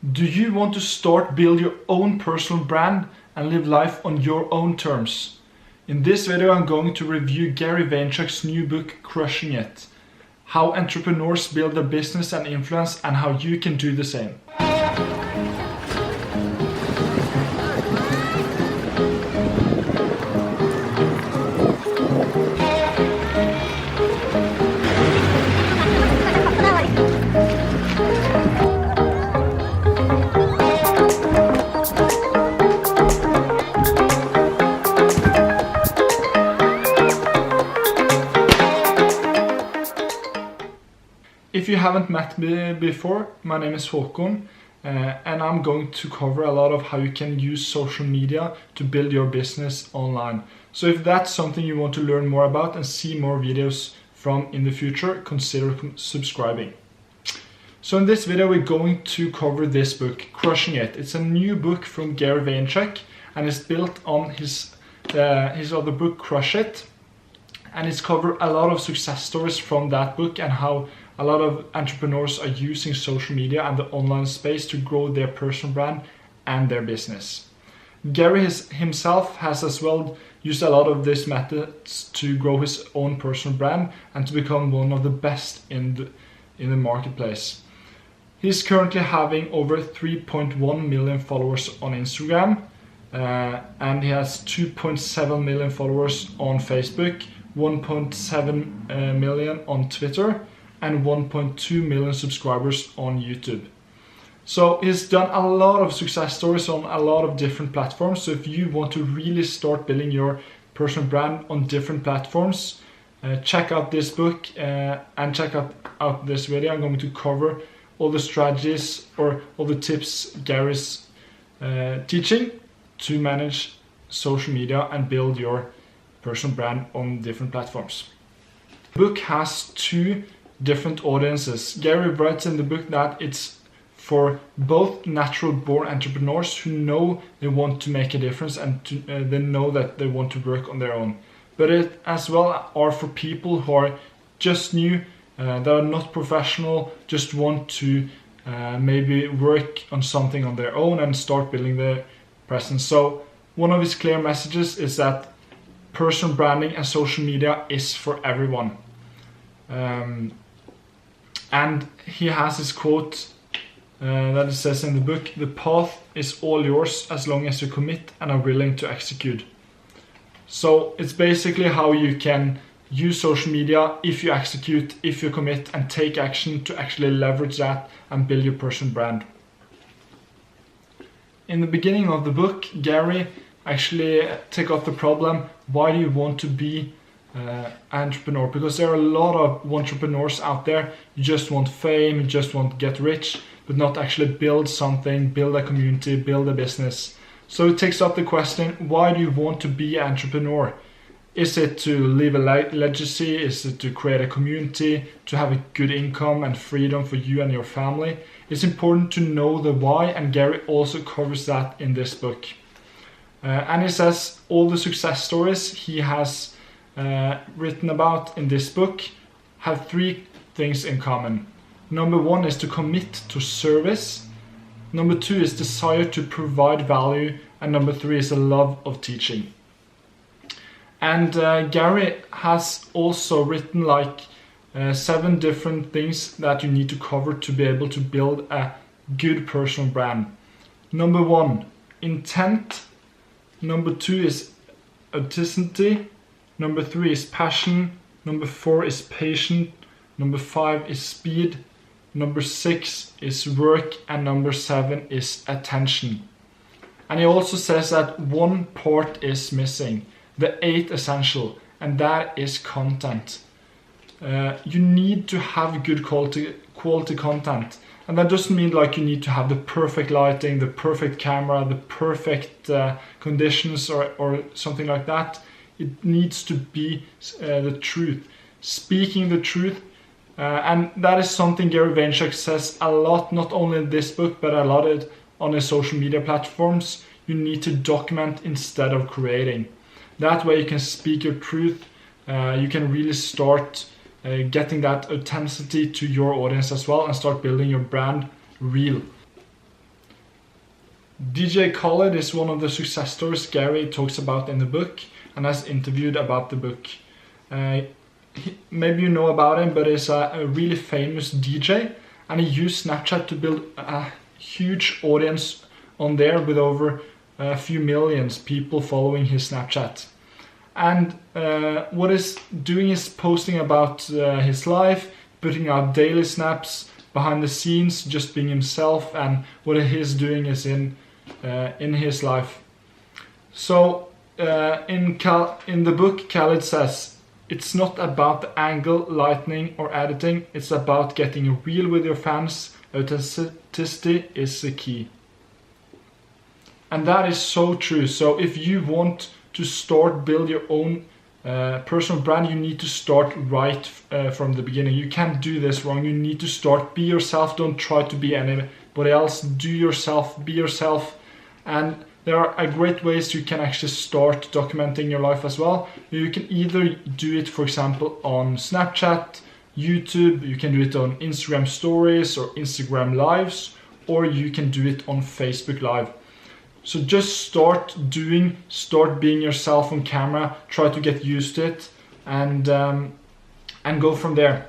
Do you want to build your own personal brand and live life on your own terms? In this video I'm going to review Gary Vaynerchuk's new book, Crushing It. How entrepreneurs build their business and influence, and how you can do the same. If you haven't met me before, my name is Hakon, and I'm going to cover a lot of how you can use social media to build your business online. So if that's something you want to learn more about and see more videos from in the future, consider subscribing. So in this video we're going to cover this book, Crushing It. It's a new book from Gary Vaynerchuk, and it's built on his other book, Crush It. And it's covered a lot of success stories from that book and how a lot of entrepreneurs are using social media and the online space to grow their personal brand and their business. Gary himself has as well used a lot of these methods to grow his own personal brand and to become one of the best in the marketplace. He's currently having over 3.1 million followers on Instagram, and he has 2.7 million followers on Facebook, 1.7 million on Twitter, and 1.2 million subscribers on YouTube. So he's done a lot of success stories on a lot of different platforms. So if you want to really start building your personal brand on different platforms, check out this book and check out this video. I'm going to cover all the strategies or all the tips Gary's teaching to manage social media and build your personal brand on different platforms. The book has two different audiences. Gary writes in the book that it's for both natural born entrepreneurs who know they want to make a difference and they know that they want to work on their own, but it as well are for people who are just new, that are not professional, just want to maybe work on something on their own and start building their presence. So one of his clear messages is that personal branding and social media is for everyone. And he has this quote that it says in the book, "The path is all yours as long as you commit and are willing to execute." So it's basically how you can use social media if you execute, if you commit and take action to actually leverage that and build your personal brand. In the beginning of the book, Gary actually take up the problem, why do you want to be entrepreneur? Because there are a lot of entrepreneurs out there. You just want fame, you just want to get rich, but not actually build something, build a community, build a business. So it takes up the question, why do you want to be an entrepreneur? Is it to leave a legacy? Is it to create a community, to have a good income and freedom for you and your family? It's important to know the why, and Gary also covers that in this book. And he says all the success stories he has written about in this book have three things in common. Number one is to commit to service. Number two is desire to provide value. And number three is a love of teaching. And Gary has also written like 7 different things that you need to cover to be able to build a good personal brand. Number one, intent. Number two is authenticity. Number 3 is passion. Number 4 is patience. Number 5 is speed. Number 6 is work. And number 7 is attention. And he also says that one part is missing, the 8th essential, and that is content. You need to have good quality content. And that doesn't mean like you need to have the perfect lighting, the perfect camera, the perfect conditions or something like that. It needs to be the truth, speaking the truth. And that is something Gary Vaynerchuk says a lot, not only in this book, but a lot on his social media platforms. You need to document instead of creating. That way you can speak your truth. You can really start getting that authenticity to your audience as well and start building your brand real. DJ Khaled is one of the success stories Gary talks about in the book and has interviewed about the book. Maybe you know about him, but he's a really famous DJ, and he used Snapchat to build a huge audience on there with over a few millions people following his Snapchat. And what he's doing is posting about his life, putting out daily snaps, behind the scenes, just being himself, and what he's doing is in his life. So in the book, Khaled says, it's not about the angle, lighting or editing, it's about getting real with your fans. Authenticity is the key. And that is so true. So if you want to build your own personal brand, you need to start right from the beginning. You can't do this wrong. You need to start, be yourself, don't try to be anybody else, do yourself, be yourself. And there are great ways you can actually start documenting your life as well. You can either do it, for example, on Snapchat, YouTube, you can do it on Instagram stories or Instagram lives, or you can do it on Facebook Live. So just start being yourself on camera, try to get used to it, and go from there.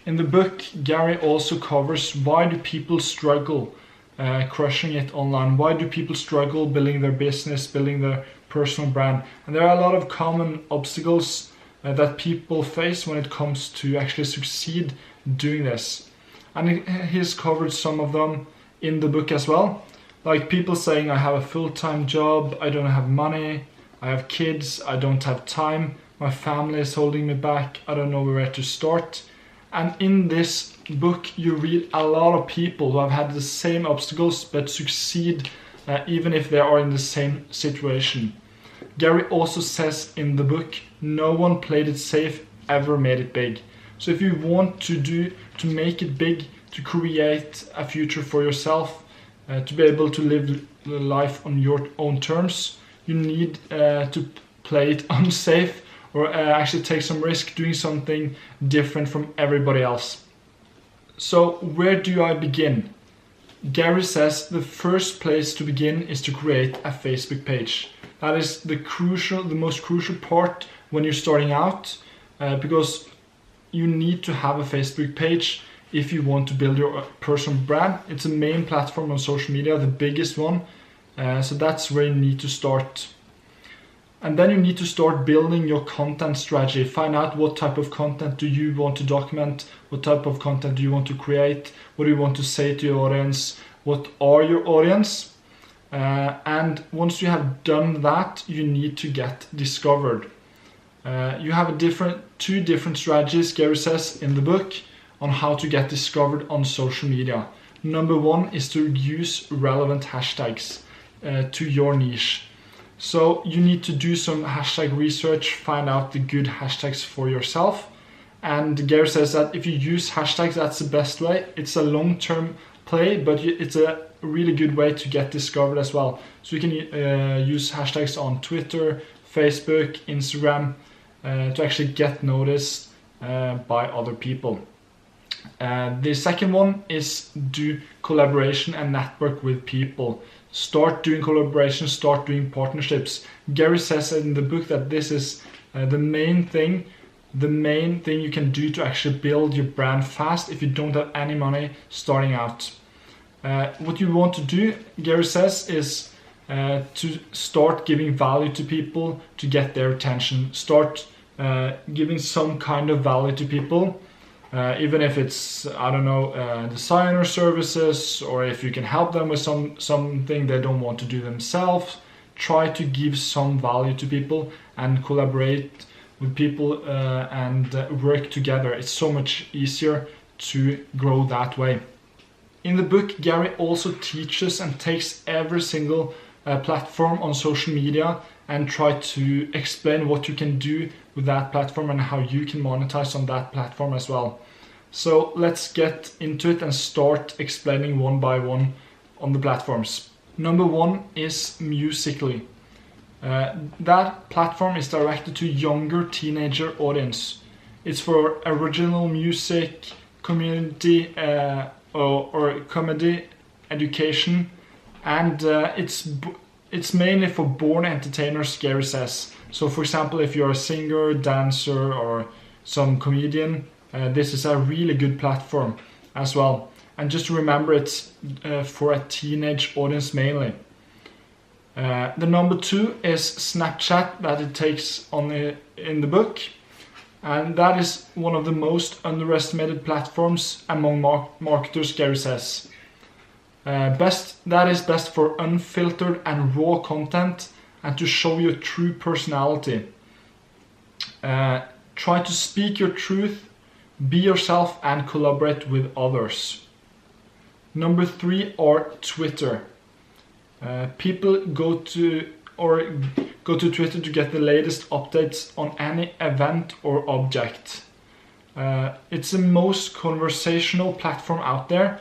In the book, Gary also covers why do people struggle crushing it online? Why do people struggle building their business, building their personal brand? And there are a lot of common obstacles that people face when it comes to actually succeed doing this. And he's covered some of them in the book as well. Like people saying, I have a full-time job, I don't have money, I have kids, I don't have time, my family is holding me back, I don't know where to start. And in this book, you read a lot of people who have had the same obstacles but succeed even if they are in the same situation. Gary also says in the book, no one played it safe, ever made it big. So if you want to make it big, to create a future for yourself, to be able to live life on your own terms, you need to play it unsafe, or actually take some risk doing something different from everybody else. So where do I begin? Gary says the first place to begin is to create a Facebook page. That is the most crucial part when you're starting out, because you need to have a Facebook page if you want to build your personal brand. It's a main platform on social media, the biggest one. So that's where you need to start. And then you need to start building your content strategy. Find out what type of content do you want to document, what type of content do you want to create, what do you want to say to your audience, what are your audience. And once you have done that, you need to get discovered. You have two different strategies, Gary says in the book, on how to get discovered on social media. Number one is to use relevant hashtags to your niche. So you need to do some hashtag research, find out the good hashtags for yourself. And Gary says that if you use hashtags, that's the best way. It's a long-term play, but it's a really good way to get discovered as well. So you can use hashtags on Twitter, Facebook, Instagram to actually get noticed by other people. The second one is do collaboration and network with people. Start doing collaboration, start doing partnerships. Gary says in the book that this is the main thing you can do to actually build your brand fast if you don't have any money starting out. What you want to do, Gary says, is to start giving value to people to get their attention. Start giving some kind of value to people. Even if it's, I don't know, designer services, or if you can help them with something they don't want to do themselves, try to give some value to people and collaborate with people and work together. It's so much easier to grow that way. In the book, Gary also teaches and takes every single platform on social media and try to explain what you can do with that platform and how you can monetize on that platform as well. So let's get into it and start explaining one by one on the platforms. Number one is Musical.ly. That platform is directed to younger teenager audience. It's for original music, community or comedy, education, and it's mainly for born entertainers, Gary says. So for example, if you're a singer, dancer, or some comedian, this is a really good platform as well. And just remember, it's for a teenage audience mainly. The number 2 is Snapchat, that it takes on in the book. And that is one of the most underestimated platforms among marketers, Gary says. That is best for unfiltered and raw content and to show your true personality. Try to speak your truth, be yourself, and collaborate with others. Number 3 are Twitter. People go to Twitter to get the latest updates on any event or object. It's the most conversational platform out there.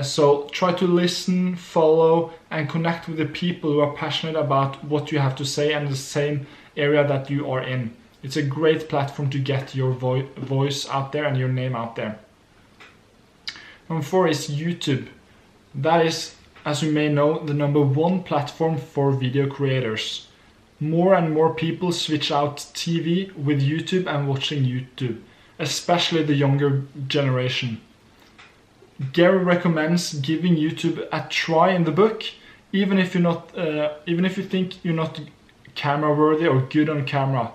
So try to listen, follow, and connect with the people who are passionate about what you have to say and the same area that you are in. It's a great platform to get your voice out there and your name out there. Number 4 is YouTube. That is, as you may know, the number 1 platform for video creators. More and more people switch out TV with YouTube and watching YouTube, especially the younger generation. Gary recommends giving YouTube a try in the book, even if you think you're not camera worthy or good on camera.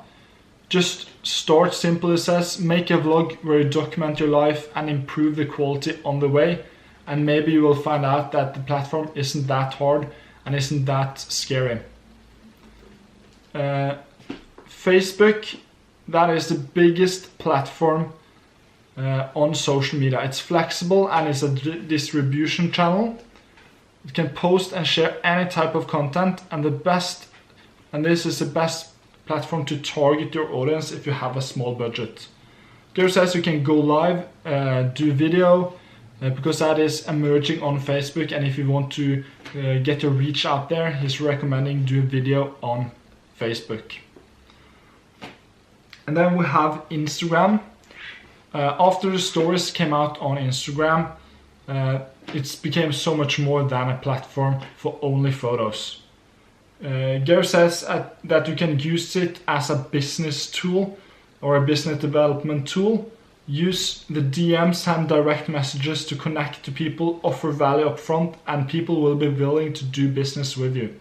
Just start simple, it says. Make a vlog where you document your life and improve the quality on the way, and maybe you will find out that the platform isn't that hard and isn't that scary. Facebook, that is the biggest platform on social media. It's flexible and it's a distribution channel. It can post and share any type of content, and this is the best platform to target your audience if you have a small budget. Gary says you can go live, do video, because that is emerging on Facebook, and if you want to get your reach out there, he's recommending do video on Facebook. And then we have Instagram. After the stories came out on Instagram, it became so much more than a platform for only photos. Gary says that you can use it as a business tool or a business development tool. Use the DMs and direct messages to connect to people, offer value up front, and people will be willing to do business with you.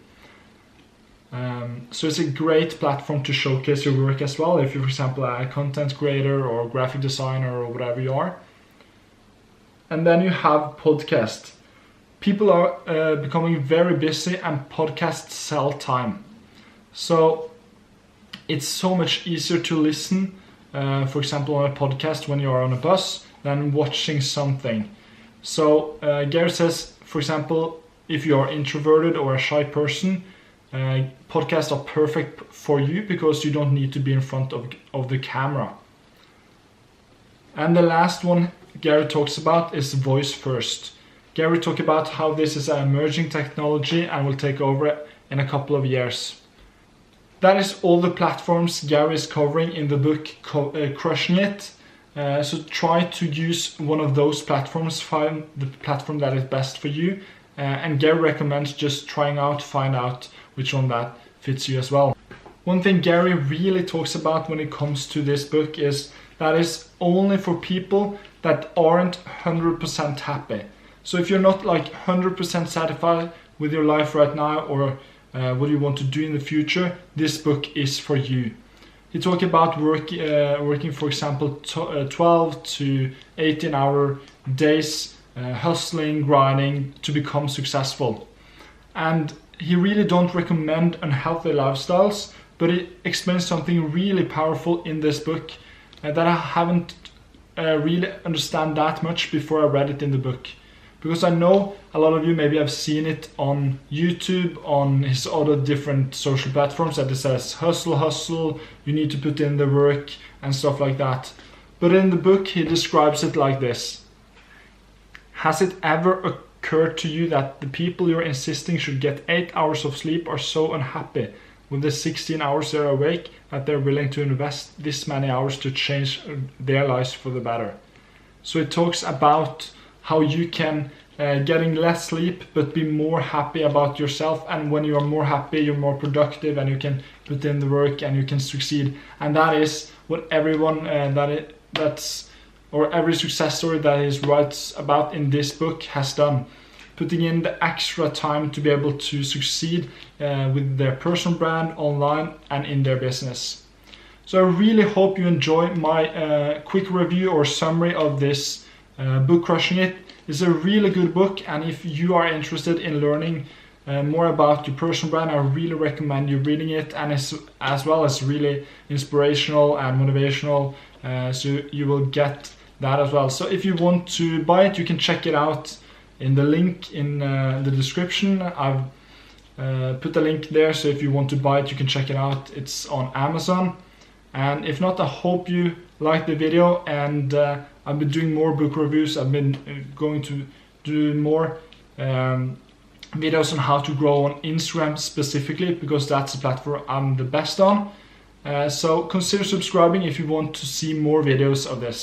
So it's a great platform to showcase your work as well, if you're, for example, a content creator or graphic designer or whatever you are. And then you have podcast. People are becoming very busy, and podcasts sell time. So it's so much easier to listen, for example, on a podcast when you are on a bus than watching something. So Gary says, for example, if you are introverted or a shy person, podcasts are perfect for you because you don't need to be in front of the camera. And the last one Gary talks about is voice first. Gary talks about how this is an emerging technology and will take over in a couple of years. That is all the platforms Gary is covering in the book Crushing It. So try to use one of those platforms, find the platform that is best for you. And Gary recommends just find out which one that fits you as well. One thing Gary really talks about when it comes to this book is that it's only for people that aren't 100% happy. So if you're not like 100% satisfied with your life right now, or what you want to do in the future, this book is for you. He talks about working, for example, 12 to 18-hour days, hustling, grinding to become successful. And he really don't recommend unhealthy lifestyles, but he explains something really powerful in this book that I haven't really understand that much before I read it in the book. Because I know a lot of you maybe have seen it on YouTube, on his other different social platforms, that it says hustle, you need to put in the work and stuff like that. But in the book he describes it like this. Has it ever occurred to you that the people you're insisting should get 8 hours of sleep are so unhappy with the 16 hours they're awake that they're willing to invest this many hours to change their lives for the better? So it talks about how you can getting less sleep, but be more happy about yourself. And when you are more happy, you're more productive, and you can put in the work and you can succeed. And that is what everyone every success story that he writes about in this book has done, putting in the extra time to be able to succeed with their personal brand online and in their business. So I really hope you enjoy my quick review or summary of this book, Crushing It. It's a really good book, and if you are interested in learning more about your personal brand, I really recommend you reading it, and as well as really inspirational and motivational, so you will get that as well. So if you want to buy it, you can check it out in the link in the description. I've put the link there, so if you want to buy it, you can check it out. It's on Amazon. And if not, I hope you liked the video, and I've been doing more book reviews. I've been going to do more videos on how to grow on Instagram specifically, because that's the platform I'm the best on. So consider subscribing if you want to see more videos of this.